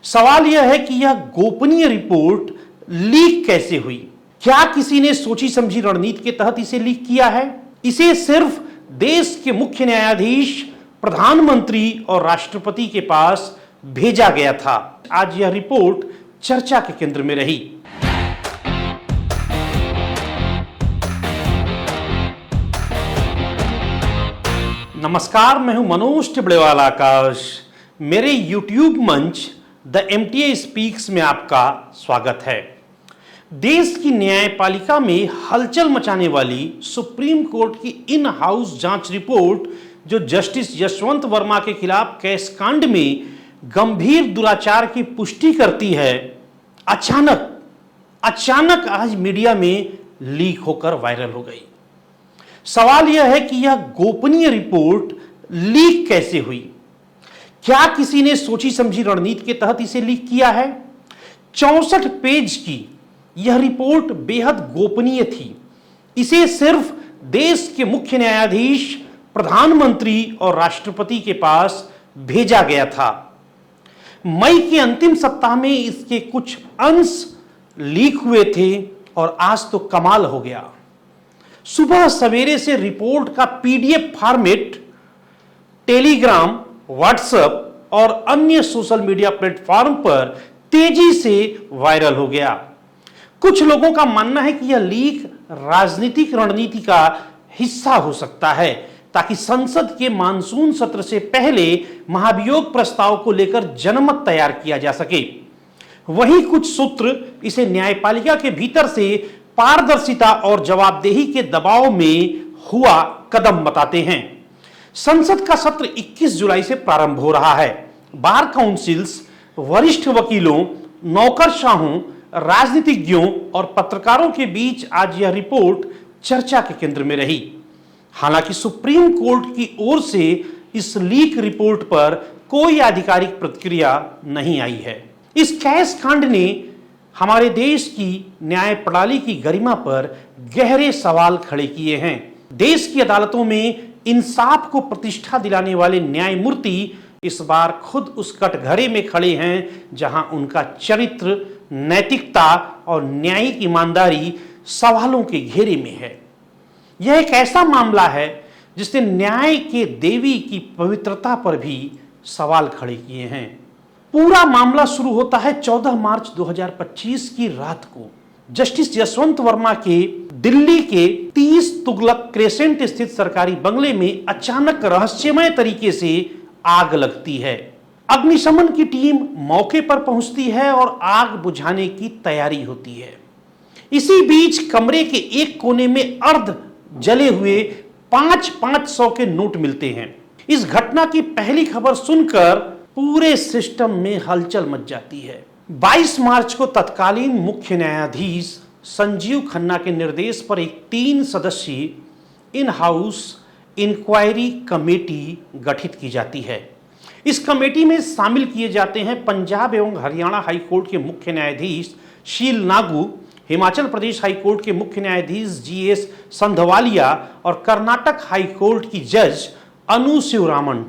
सवाल यह है कि यह गोपनीय रिपोर्ट लीक कैसे हुई। क्या किसी ने सोची समझी रणनीति के तहत इसे लीक किया है? इसे सिर्फ देश के मुख्य न्यायाधीश, प्रधानमंत्री और राष्ट्रपति के पास भेजा गया था। आज यह रिपोर्ट चर्चा के केंद्र में रही। नमस्कार, मैं हूं मनोज टिबड़ेवाल आकाश। मेरे YouTube मंच द MTA स्पीक्स में आपका स्वागत है। देश की न्यायपालिका में हलचल मचाने वाली सुप्रीम कोर्ट की इन हाउस जांच रिपोर्ट, जो जस्टिस यशवंत वर्मा के खिलाफ केस कांड में गंभीर दुराचार की पुष्टि करती है, अचानक आज मीडिया में लीक होकर वायरल हो गई। सवाल यह है कि यह गोपनीय रिपोर्ट लीक कैसे हुई। क्या किसी ने सोची समझी रणनीति के तहत इसे लीक किया है? 64 पेज की यह रिपोर्ट बेहद गोपनीय थी। इसे सिर्फ देश के मुख्य न्यायाधीश, प्रधानमंत्री और राष्ट्रपति के पास भेजा गया था। मई के अंतिम सप्ताह में इसके कुछ अंश लीक हुए थे और आज तो कमाल हो गया। सुबह सवेरे से रिपोर्ट का PDF फॉर्मेट टेलीग्राम, व्हाट्सएप और अन्य सोशल मीडिया प्लेटफॉर्म पर तेजी से वायरल हो गया। कुछ लोगों का मानना है कि यह लीक राजनीतिक रणनीति का हिस्सा हो सकता है, ताकि संसद के मानसून सत्र से पहले महाभियोग प्रस्ताव को लेकर जनमत तैयार किया जा सके। वहीं कुछ सूत्र इसे न्यायपालिका के भीतर से पारदर्शिता और जवाबदेही के दबाव में हुआ कदम बताते हैं। संसद का सत्र 21 जुलाई से प्रारंभ हो रहा है। बार काउंसिल्स, वरिष्ठ वकीलों, नौकरशाहों, राजनीतिज्ञों और पत्रकारों के बीच आज यह रिपोर्ट चर्चा के केंद्र में रही। हालांकि सुप्रीम कोर्ट की ओर से इस लीक रिपोर्ट पर कोई आधिकारिक प्रतिक्रिया नहीं आई है। इस केस कांड ने हमारे देश की न्याय प्रणाली की गरिमा पर गहरे सवाल खड़े किए हैं। देश की अदालतों में इंसाफ को प्रतिष्ठा दिलाने वाले न्यायमूर्ति इस बार खुद उस कटघरे में खड़े हैं जहां उनका चरित्र, नैतिकता और न्यायिक ईमानदारी सवालों के घेरे में है। यह एक ऐसा मामला है जिसने न्याय के देवी की पवित्रता पर भी सवाल खड़े किए हैं। पूरा मामला शुरू होता है 14 मार्च 2025 की रात को। जस्टिस यशवंत वर्मा के दिल्ली के 30 तुगलक क्रेसेंट स्थित सरकारी बंगले में अचानक रहस्यमय तरीके से आग लगती है। अग्निशमन की टीम मौके पर पहुंचती है और आग बुझाने की तैयारी होती है। इसी बीच कमरे के एक कोने में अर्ध जले हुए 500 के नोट मिलते हैं। इस घटना की पहली खबर सुनकर पूरे सिस्टम में हलचल मच जाती है। 22 मार्च को तत्कालीन मुख्य न्यायाधीश संजीव खन्ना के निर्देश पर एक 3 सदस्यीय इन हाउस इंक्वायरी कमेटी गठित की जाती है। इस कमेटी में शामिल किए जाते हैं पंजाब एवं हरियाणा हाईकोर्ट के मुख्य न्यायाधीश शील नागू, हिमाचल प्रदेश हाईकोर्ट के मुख्य न्यायाधीश GS संधवालिया और कर्नाटक हाईकोर्ट की जज अनु शिवरामन।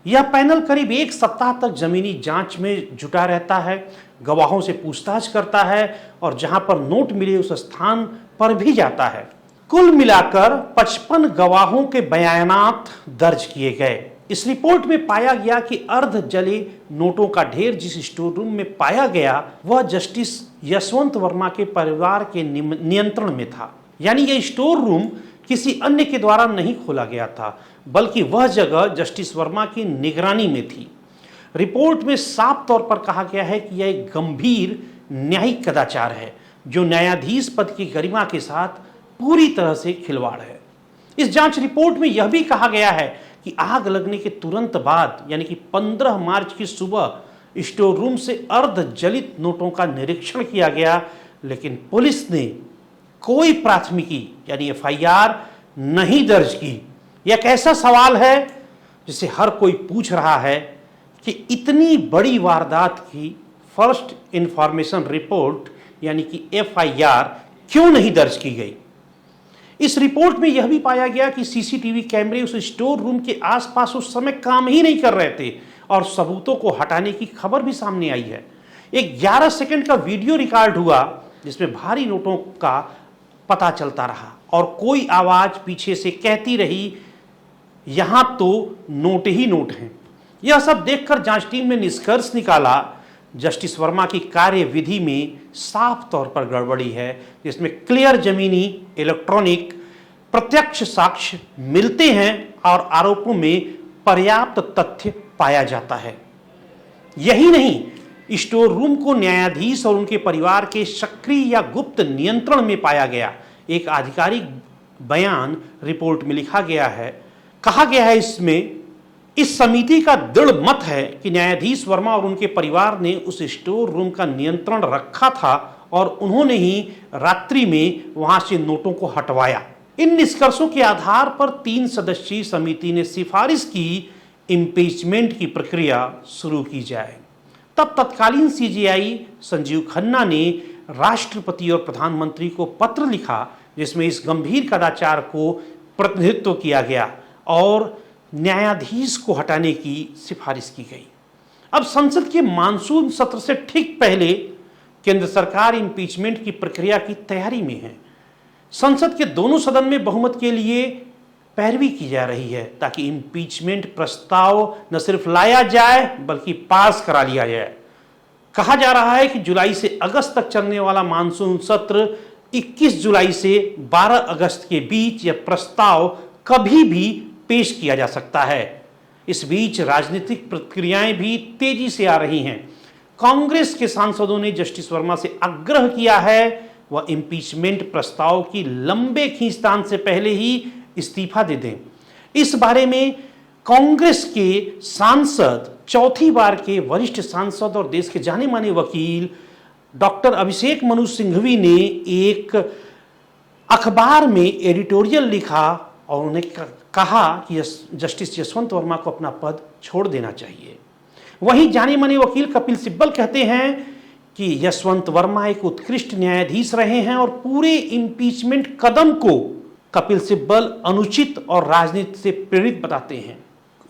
यह पैनल करीब 1 सप्ताह तक जमीनी जांच में जुटा रहता है, गवाहों से पूछताछ करता है और जहां पर नोट मिले उस स्थान पर भी जाता है। कुल मिलाकर 55 गवाहों के बयानात दर्ज किए गए। इस रिपोर्ट में पाया गया कि अर्ध जले नोटों का ढेर जिस स्टोर रूम में पाया गया वह जस्टिस यशवंत वर्मा के परिवार के नियंत्रण में था। यानी यह स्टोर रूम किसी अन्य के द्वारा नहीं खोला गया था, बल्कि वह जगह जस्टिस वर्मा की निगरानी में थी। रिपोर्ट में साफ तौर पर कहा गया है कि यह एक गंभीर न्यायिक कदाचार है जो न्यायाधीश पद की गरिमा के साथ पूरी तरह से खिलवाड़ है। इस जांच रिपोर्ट में यह भी कहा गया है कि आग लगने के तुरंत बाद यानी कि 15 मार्च की सुबह स्टोर रूम से अर्ध जलित नोटों का निरीक्षण किया गया, लेकिन पुलिस ने कोई प्राथमिकी यानी FIR नहीं दर्ज की। यह एक ऐसा सवाल है जिसे हर कोई पूछ रहा है कि इतनी बड़ी वारदात की फर्स्ट इंफॉर्मेशन रिपोर्ट यानी कि FIR क्यों नहीं दर्ज की गई। इस रिपोर्ट में यह भी पाया गया कि CCTV कैमरे उस स्टोर रूम के आसपास उस समय काम ही नहीं कर रहे थे और सबूतों को हटाने की खबर भी सामने आई है। एक 11 सेकंड का वीडियो रिकॉर्ड हुआ जिसमें भारी नोटों का पता चलता रहा और कोई आवाज पीछे से कहती रही, यहां तो नोट ही नोट हैं। यह सब देखकर जांच टीम ने निष्कर्ष निकाला, जस्टिस वर्मा की कार्यविधि में साफ तौर पर गड़बड़ी है, जिसमें क्लियर जमीनी इलेक्ट्रॉनिक प्रत्यक्ष साक्ष्य मिलते हैं और आरोपों में पर्याप्त तथ्य पाया जाता है। यही नहीं, स्टोर रूम को न्यायाधीश और उनके परिवार के सक्रिय या गुप्त नियंत्रण में पाया गया। एक आधिकारिक बयान रिपोर्ट में लिखा गया है, कहा गया है इसमें, इस समिति का दृढ़ मत है कि न्यायाधीश वर्मा और उनके परिवार ने उस स्टोर रूम का नियंत्रण रखा था और उन्होंने ही रात्रि में वहां से नोटों को हटवाया। इन निष्कर्षों के आधार पर 3 सदस्यीय समिति ने सिफारिश की इम्पीचमेंट की प्रक्रिया शुरू की जाए। तब तत्कालीन सीजेआई संजीव खन्ना ने राष्ट्रपति और प्रधानमंत्री को पत्र लिखा जिसमें इस गंभीर कदाचार को प्रतिनिधित्व किया गया और न्यायाधीश को हटाने की सिफारिश की गई। अब संसद के मानसून सत्र से ठीक पहले केंद्र सरकार इम्पीचमेंट की प्रक्रिया की तैयारी में है। संसद के दोनों सदन में बहुमत के लिए पैरवी की जा रही है ताकि इम्पीचमेंट प्रस्ताव न सिर्फ लाया जाए बल्कि पास करा लिया जाए। कहा जा रहा है कि जुलाई से अगस्त तक चलने वाला मानसून सत्र 21 जुलाई से 12 अगस्त के बीच यह प्रस्ताव कभी भी पेश किया जा सकता है। इस बीच राजनीतिक प्रक्रियाएं भी तेजी से आ रही हैं। कांग्रेस के सांसदों ने जस्टिस वर्मा से आग्रह किया है वह इम्पीचमेंट प्रस्ताव की लंबे खींचतान से पहले ही इस्तीफा दे दें। इस बारे में कांग्रेस के सांसद, चौथी बार के वरिष्ठ सांसद और देश के जाने माने वकील डॉक्टर अभिषेक मनु सिंघवी ने एक अखबार में एडिटोरियल लिखा और उन्हें कहा कि जस्टिस यशवंत वर्मा को अपना पद छोड़ देना चाहिए। वहीं जाने माने वकील कपिल सिब्बल कहते हैं कि यशवंत वर्मा एक उत्कृष्ट न्यायाधीश रहे हैं और पूरे इम्पीचमेंट कदम को कपिल सिब्बल अनुचित और राजनीति से प्रेरित बताते हैं।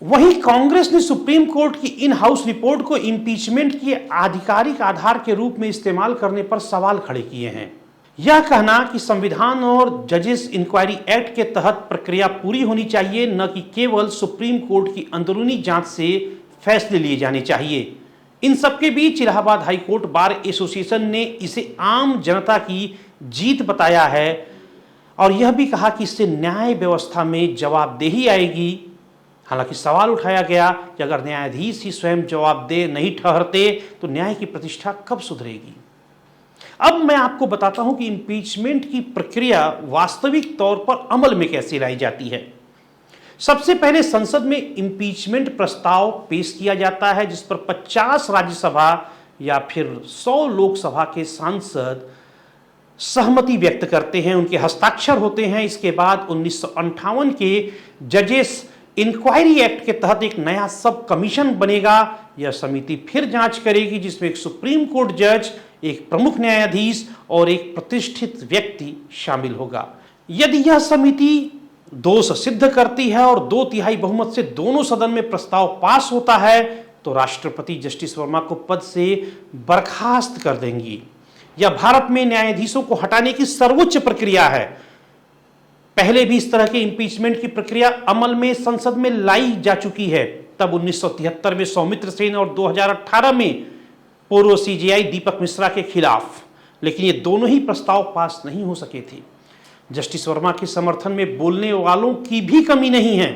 वहीं कांग्रेस ने सुप्रीम कोर्ट की इन हाउस रिपोर्ट को इम्पीचमेंट के आधिकारिक आधार के रूप में इस्तेमाल करने पर सवाल खड़े किए हैं। यह कहना कि संविधान और जजेस इंक्वायरी एक्ट के तहत प्रक्रिया पूरी होनी चाहिए, न कि केवल सुप्रीम कोर्ट की अंदरूनी जांच से फैसले लिए जाने चाहिए। इन सबके बीच इलाहाबाद हाईकोर्ट बार एसोसिएशन ने इसे आम जनता की जीत बताया है और यह भी कहा कि इससे न्याय व्यवस्था में जवाबदेही आएगी। हालांकि सवाल उठाया गया कि अगर न्यायाधीश ही स्वयं जवाबदेह नहीं ठहरते तो न्याय की प्रतिष्ठा कब सुधरेगी। अब मैं आपको बताता हूं कि इम्पीचमेंट की प्रक्रिया वास्तविक तौर पर अमल में कैसे लाई जाती है। सबसे पहले संसद में इम्पीचमेंट प्रस्ताव पेश किया जाता है जिस पर 50 राज्यसभा या फिर 100 लोकसभा के सांसद सहमति व्यक्त करते हैं, उनके हस्ताक्षर होते हैं। इसके बाद 1958 के जजेस इंक्वायरी एक्ट के तहत एक नया सब कमीशन बनेगा। यह समिति फिर जांच करेगी जिसमें एक सुप्रीम कोर्ट जज, एक प्रमुख न्यायाधीश और एक प्रतिष्ठित व्यक्ति शामिल होगा। यदि यह समिति दोष सिद्ध करती है और 2/3 बहुमत से दोनों सदन में प्रस्ताव पास होता है तो राष्ट्रपति जस्टिस वर्मा को पद से बर्खास्त कर देंगी। यह भारत में न्यायाधीशों को हटाने की सर्वोच्च प्रक्रिया है। पहले भी इस तरह के इम्पीचमेंट की प्रक्रिया अमल में संसद में लाई जा चुकी है। तब 1973 में सौमित्र सेन और 2018 में पूर्व सीजेआई दीपक मिश्रा के खिलाफ, लेकिन ये दोनों ही प्रस्ताव पास नहीं हो सके थे। जस्टिस वर्मा के समर्थन में बोलने वालों की भी कमी नहीं है।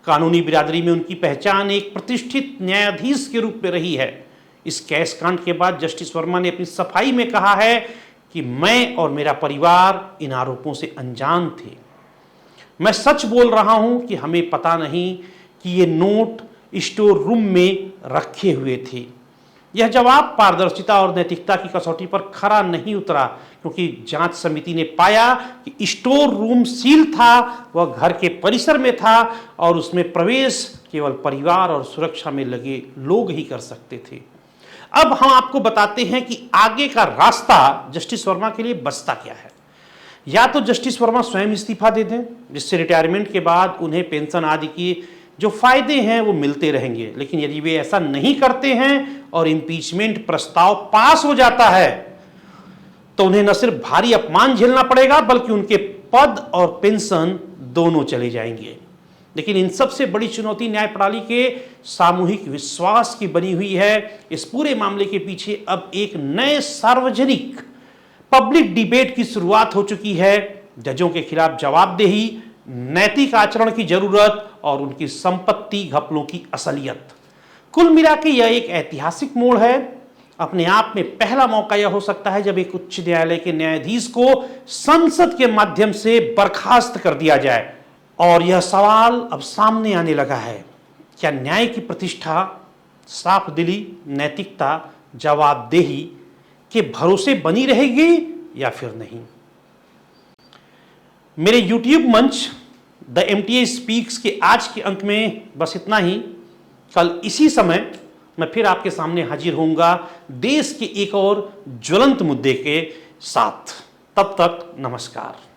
कानूनी बिरादरी में उनकी पहचान एक प्रतिष्ठित न्यायाधीश के रूप में रही है। इस कैश कांड के बाद जस्टिस वर्मा ने अपनी सफाई में कहा है कि मैं और मेरा परिवार इन आरोपों से अनजान थे। मैं सच बोल रहा हूं कि हमें पता नहीं कि ये नोट स्टोर रूम में रखे हुए थे। यह जवाब पारदर्शिता और नैतिकता की कसौटी पर खरा नहीं उतरा क्योंकि जांच समिति ने पाया कि स्टोर रूम सील था, वह घर के परिसर में था और उसमें प्रवेश केवल परिवार और सुरक्षा में लगे लोग ही कर सकते थे। अब हम आपको बताते हैं कि आगे का रास्ता जस्टिस वर्मा के लिए बचता क्या है। या तो जस्टिस वर्मा स्वयं इस्तीफा दे दें जिससे रिटायरमेंट के बाद उन्हें पेंशन आदि की जो फायदे हैं वो मिलते रहेंगे। लेकिन यदि वे ऐसा नहीं करते हैं और इम्पीचमेंट प्रस्ताव पास हो जाता है तो उन्हें न सिर्फ भारी अपमान झेलना पड़ेगा बल्कि उनके पद और पेंशन दोनों चले जाएंगे। लेकिन इन सबसे बड़ी चुनौती न्याय प्रणाली के सामूहिक विश्वास की बनी हुई है। इस पूरे मामले के पीछे अब एक नए सार्वजनिक पब्लिक डिबेट की शुरुआत हो चुकी है। जजों के खिलाफ जवाबदेही, नैतिक आचरण की जरूरत और उनकी संपत्ति घपलों की असलियत। कुल मिला के यह एक ऐतिहासिक मोड़ है। अपने आप में पहला मौका यह हो सकता है जब एक उच्च न्यायालय के न्यायाधीश को संसद के माध्यम से बर्खास्त कर दिया जाए। और यह सवाल अब सामने आने लगा है, क्या न्याय की प्रतिष्ठा साफ दिली, नैतिकता, जवाबदेही के भरोसे बनी रहेगी या फिर नहीं। मेरे YouTube मंच द MTA स्पीक्स के आज के अंक में बस इतना ही। कल इसी समय मैं फिर आपके सामने हाजिर होऊंगा देश के एक और ज्वलंत मुद्दे के साथ। तब तक नमस्कार।